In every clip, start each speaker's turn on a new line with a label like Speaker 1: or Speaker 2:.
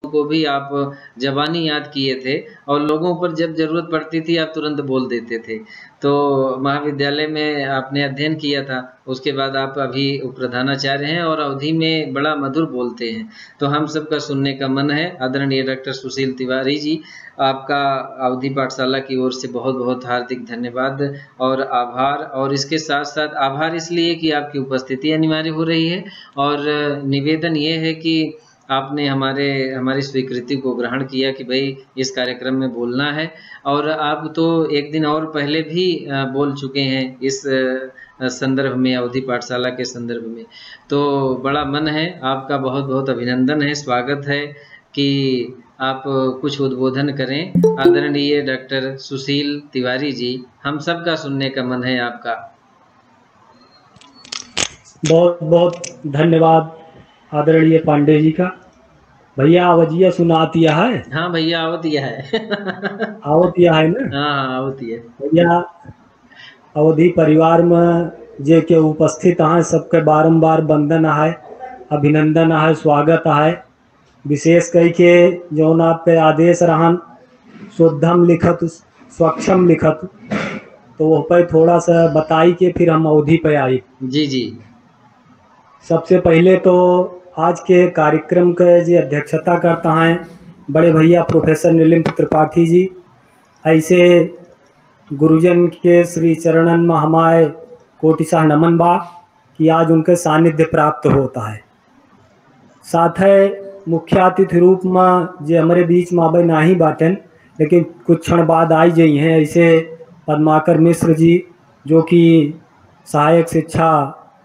Speaker 1: को भी आप ज़बानी याद किए थे और लोगों पर जब ज़रूरत पड़ती थी आप तुरंत बोल देते थे। तो महाविद्यालय में आपने अध्ययन किया था, उसके बाद आप अभी प्रधानाचार्य हैं और अवधि में बड़ा मधुर बोलते हैं। तो हम सबका सुनने का मन है। आदरणीय डॉक्टर सुशील तिवारी जी, आपका अवधि पाठशाला की ओर से बहुत-बहुत हार्दिक धन्यवाद और आभार। और इसके साथ-साथ आभार इसलिए कि आपकी उपस्थिति अनिवार्य हो रही है और निवेदन ये है कि आपने हमारी स्वीकृति को ग्रहण किया कि भाई इस कार्यक्रम में बोलना है। और आप तो एक दिन और पहले भी बोल चुके हैं इस संदर्भ में, अवधि पाठशाला के संदर्भ में। तो बड़ा मन है, आपका बहुत-बहुत अभिनंदन है, स्वागत है कि आप कुछ उद्बोधन करें। आदरणीय डॉक्टर सुशील तिवारी जी, हम सबका सुनने का मन है आपका।
Speaker 2: बहुत बहुत धन्यवाद आदरणीय पांडे जी का। भैया आवाजिया सुनातिया है?
Speaker 1: हाँ भैया आवतिया है।
Speaker 2: आवतिया है ना?
Speaker 1: हाँ आवतिया है
Speaker 2: भैया अवधि परिवार में जे के उपस्थित हैं सबके बारंबार वंदन है, अभिनंदन है, स्वागत है। विशेष कई के जौन आपके आदेश रहन शुद्धम लिखत स्वच्छम लिखत, तो वह पे थोड़ा सा बताई के फिर हम अवधि पे आई।
Speaker 1: जी जी।
Speaker 2: सबसे पहले तो आज के कार्यक्रम के जी अध्यक्षता करता हैं बड़े भैया प्रोफेसर नीलिम त्रिपाठी जी। ऐसे गुरुजन के श्री चरणन में हमारे कोटिशाह नमन बा कि आज उनके सानिध्य प्राप्त होता है। साथ है मुख्य अतिथि रूप में जो हमारे बीच में आबे नहीं बाटन, लेकिन कुछ क्षण बाद आई गई हैं, ऐसे पद्माकर मिश्र जी जो कि सहायक शिक्षा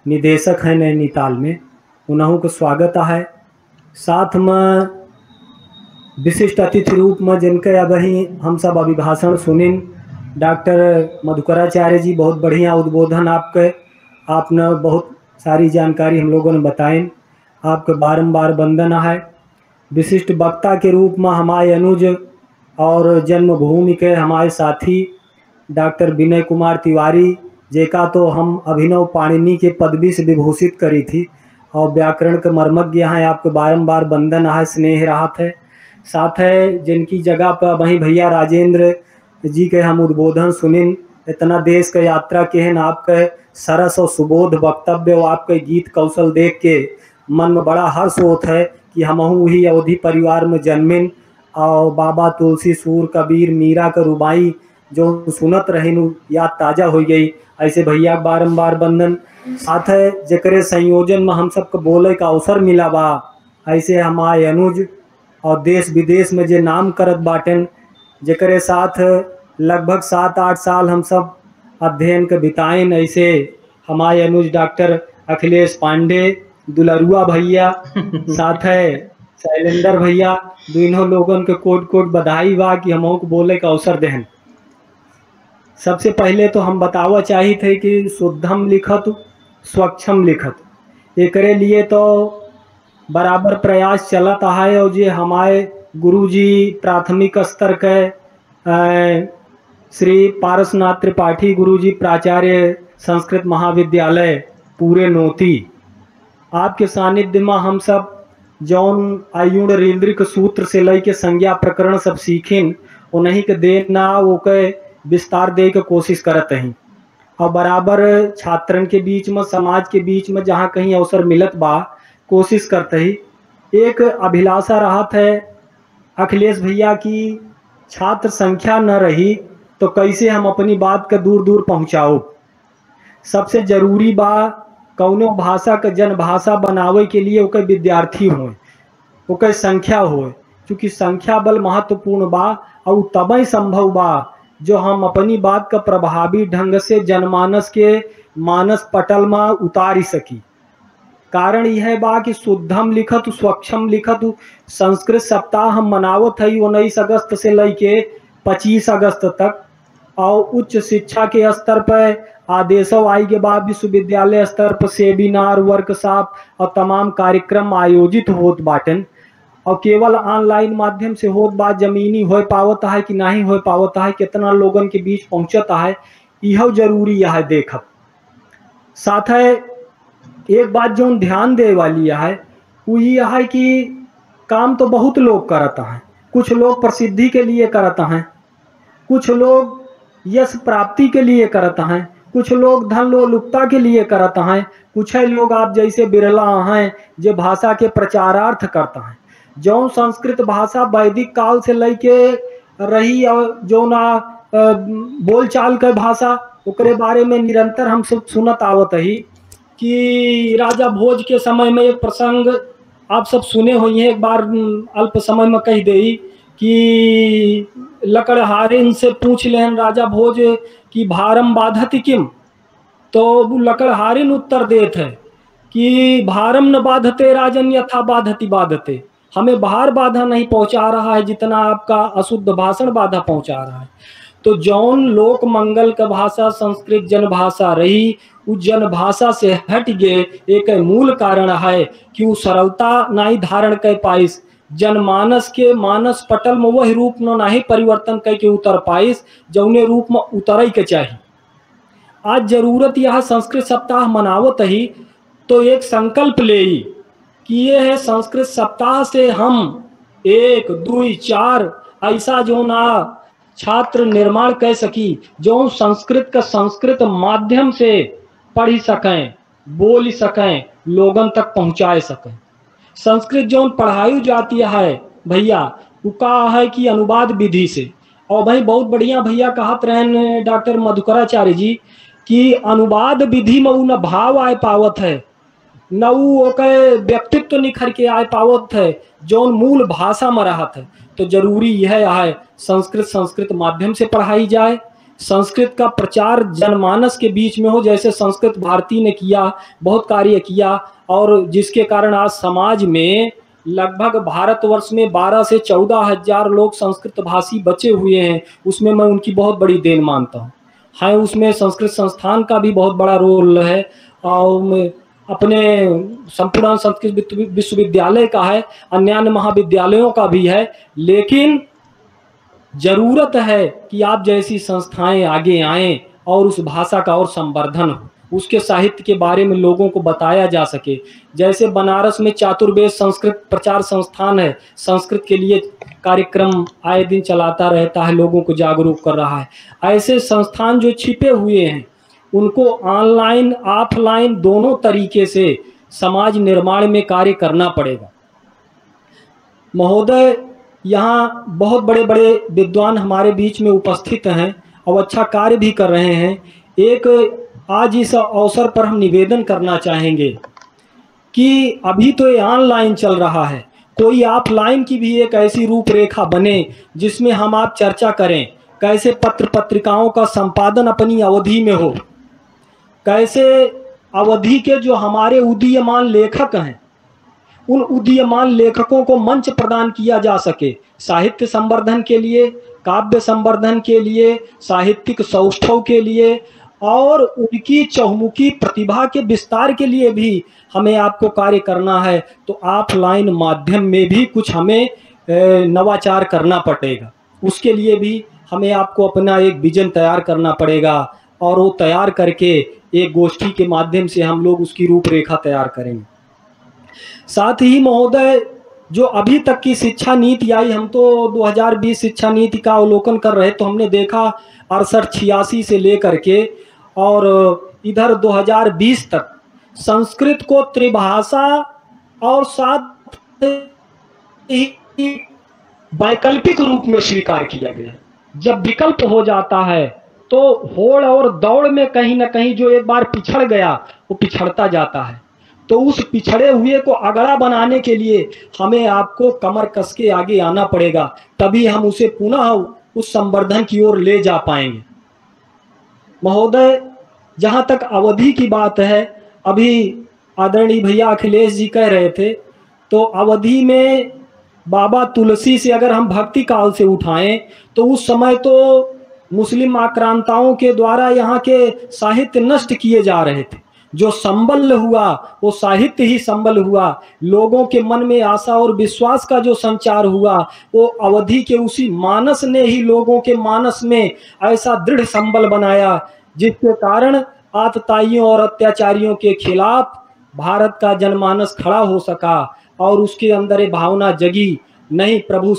Speaker 2: निदेशक हैं नैनीताल में, उन्हों को स्वागत है। साथ में विशिष्ट अतिथि रूप में जिनके अब ही हम सब अभिभाषण सुनिन, डॉक्टर मधुकराचार्य जी, बहुत बढ़िया उद्बोधन आपके, आपने बहुत सारी जानकारी हम लोगों ने बताई, आपके बारंबार वंदना है। विशिष्ट वक्ता के रूप में हमारे अनुज और जन्मभूमि के हमारे साथी डॉक्टर विनय कुमार तिवारी, जेका तो हम अभिनव पाणिनि के पदवी से विभूषित करी थी और व्याकरण के मर्मज्ञ हैं, आपके बारंबार वंदन है, स्नेह राहत है। साथ है जिनकी जगह पर वहीं भैया राजेंद्र जी के हम उद्बोधन सुनिन, इतना देश के यात्रा के हैं, आपके सरस और सुबोध वक्तव्य और आपके गीत कौशल देख के मन में बड़ा हर्ष होता है कि हम ही अवधि परिवार में जन्मिन और बाबा तुलसी सूर कबीर मीरा का रुबाई जो सुनत रहिन याद ताज़ा हो गई। ऐसे भैया बारंबार वंदन। साथ है जकरे संयोजन में हम सबको बोले का अवसर मिला बा, ऐसे हमारे अनुज और देश विदेश में जे नाम करत बाटन, जकरे साथ लगभग 7-8 साल हम सब अध्ययन के बिताएन। ऐसे हमारे अनुज डॉक्टर अखिलेश पांडे, दुलरुआ भैया, साथ है शैलेंद्र भैया, दोनों लोगों के कोट कोट बधाई बा कि हम को बोले का अवसर देहन। सबसे पहले तो हम बतावा चाहिए थे कि शुद्धम लिखत स्वच्छम लिखत, एकरे लिए तो बराबर प्रयास चलता है। और जे हमारे गुरुजी प्राथमिक स्तर के श्री पारसनाथ त्रिपाठी गुरुजी प्राचार्य संस्कृत महाविद्यालय पूरे नोती, आपके सानिध्य में हम सब जौन आयुण रीन्द्रिक सूत्र से लय के संज्ञा प्रकरण सब सीखिन, उन्हीं के देना वो के विस्तार दे के कोशिश करत हैं। और बराबर छात्रन के बीच में, समाज के बीच में जहाँ कहीं अवसर मिलत बा कोशिश करते ही। एक अभिलाषा रहत है अखिलेश भैया की छात्र संख्या न रही तो कैसे हम अपनी बात का दूर दूर पहुँचाओ। सबसे जरूरी बा कौनो भाषा का जन भाषा बनावे के लिए ओके विद्यार्थी हों, ओके संख्या हो, क्योंकि संख्या बल महत्वपूर्ण बा और तबई संभव बा जो हम अपनी बात का प्रभावी ढंग से जनमानस के मानस पटल में उतारी सकी। कारण यह बा कि शुद्धम लिखत स्वच्छम लिखत संस्कृत सप्ताह हम मनावत है 19 अगस्त से लेके 25 अगस्त तक, और उच्च शिक्षा के स्तर पर आदेशों आई के बाद विश्वविद्यालय स्तर पर सेमिनार, वर्कशॉप और तमाम कार्यक्रम आयोजित होत बाटन। और केवल ऑनलाइन माध्यम से होत बात, जमीनी हो पावता है कि नहीं हो पावता है, कितना लोगन के बीच पहुंचता है, यह जरूरी है देखब। साथ है एक बात जो ध्यान दे वाली है वो ये है कि काम तो बहुत लोग करता हैं। कुछ लोग प्रसिद्धि के लिए करता हैं, कुछ लोग यश प्राप्ति के लिए करता हैं, कुछ लोग धन लोलुपता के लिए करता हैं, कुछ है लोग आप जैसे बिरला हैं जो भाषा के प्रचारार्थ करता है। जो संस्कृत भाषा वैदिक काल से लेके रही और जो ना बोलचाल के भाषा ओकरे बारे में निरंतर हम सब सुनत आवत ही कि राजा भोज के समय में एक प्रसंग आप सब सुने हुई हैं, एक बार अल्प समय में कह दे कि लकड़हारिन से पूछ लेन राजा भोज कि भारम बाधति किम, तो लकड़हारिन उत्तर देत है कि भारम न बाधते राजन यथा बाधति बाधते, हमें भार बाधा नहीं पहुंचा रहा है जितना आपका अशुद्ध भाषण बाधा पहुंचा रहा है। तो जौन लोक मंगल का भाषा संस्कृत जन भाषा रही, उस जन भाषा से हट गए एक मूल कारण है कि वो सरलता नहीं धारण कर पाइस, जनमानस के मानस पटल में वही रूप में नहीं परिवर्तन करके उतर पाइस जौने रूप में उतरे के चाहिए। आज जरूरत यह संस्कृत सप्ताह मनावत ही तो एक संकल्प ले कि ये है संस्कृत सप्ताह से हम 1, 2, 4 ऐसा जो ना छात्र निर्माण कर सकी जो संस्कृत का संस्कृत माध्यम से पढ़ सकें, बोल सकें, लोगन तक पहुंचा सकें। संस्कृत जो पढ़ाई जाती है भैया वो कहा है कि अनुवाद विधि से, और भाई बहुत बढ़िया भैया कहत रहे डॉक्टर मधुकराचार्य जी कि अनुवाद विधि में न भाव आए पावत है, न वो व्यक्तित्व निखर के आए पावत है जो मूल भाषा में रहत है। तो जरूरी यह है संस्कृत माध्यम से पढ़ाई जाए, संस्कृत का प्रचार जनमानस के बीच में हो, जैसे संस्कृत भारती ने किया, बहुत कार्य किया, और जिसके कारण आज समाज में लगभग भारतवर्ष में 12 से 14 हजार लोग संस्कृत भाषी बचे हुए हैं। उसमें मैं उनकी बहुत बड़ी देन मानता हूँ। हाँ, उसमें संस्कृत संस्थान का भी बहुत बड़ा रोल है, और अपने संपूर्ण संस्कृत विश्वविद्यालय का है, अन्य महाविद्यालयों का भी है। लेकिन जरूरत है कि आप जैसी संस्थाएं आगे आएं और उस भाषा का और संवर्धन हो, उसके साहित्य के बारे में लोगों को बताया जा सके। जैसे बनारस में चातुर्वेद संस्कृत प्रचार संस्थान है, संस्कृत के लिए कार्यक्रम आए दिन चलाता रहता है, लोगों को जागरूक कर रहा है। ऐसे संस्थान जो छिपे हुए हैं उनको ऑनलाइन ऑफलाइन दोनों तरीके से समाज निर्माण में कार्य करना पड़ेगा। महोदय, यहाँ बहुत बड़े बड़े विद्वान हमारे बीच में उपस्थित हैं और अच्छा कार्य भी कर रहे हैं। एक आज इस अवसर पर हम निवेदन करना चाहेंगे कि अभी तो ये ऑनलाइन चल रहा है, कोई ऑफलाइन की भी एक ऐसी रूपरेखा बने जिसमें हम आप चर्चा करें, कैसे पत्र पत्रिकाओं का संपादन अपनी अवधि में हो, कैसे अवधि के जो हमारे उदीयमान लेखक हैं उन उदीयमान लेखकों को मंच प्रदान किया जा सके, साहित्य संवर्धन के लिए, काव्य संवर्धन के लिए, साहित्यिक सौष्ठव के लिए और उनकी चहुमुखी प्रतिभा के विस्तार के लिए भी हमें आपको कार्य करना है। तो ऑफलाइन माध्यम में भी कुछ हमें नवाचार करना पड़ेगा, उसके लिए भी हमें आपको अपना एक विजन तैयार करना पड़ेगा, और वो तैयार करके एक गोष्ठी के माध्यम से हम लोग उसकी रूपरेखा तैयार करेंगे। साथ ही महोदय, जो अभी तक की शिक्षा नीति आई, हम तो 2020 शिक्षा नीति का अवलोकन कर रहे, तो हमने देखा 68-86 से लेकर के और इधर 2020 तक संस्कृत को त्रिभाषा और साथ ही वैकल्पिक रूप में स्वीकार किया गया। जब विकल्प हो जाता है तो होड़ और दौड़ में कहीं ना कहीं जो एक बार पिछड़ गया वो पिछड़ता जाता है। तो उस पिछड़े हुए को अगड़ा बनाने के लिए हमें आपको कमर कस के आगे आना पड़ेगा, तभी हम उसे पुनः उस संवर्धन की ओर ले जा पाएंगे। महोदय, जहां तक अवधि की बात है, अभी आदरणीय भैया अखिलेश जी कह रहे थे, तो अवधि में बाबा तुलसी से अगर हम भक्ति काल से उठाएं तो उस समय तो मुस्लिम आक्रांताओं के द्वारा यहाँ के साहित्य नष्ट किए जा रहे थे। जो संबल हुआ वो साहित्य ही संबल हुआ, लोगों के मन में आशा और विश्वास का जो संचार हुआ वो अवधि के उसी मानस ने ही लोगों के मानस में ऐसा दृढ़ संबल बनाया, जिसके कारण आतताइयों और अत्याचारियों के खिलाफ भारत का जनमानस खड़ा हो सका और उसके अंदर ये भावना जगी, नहीं प्रभु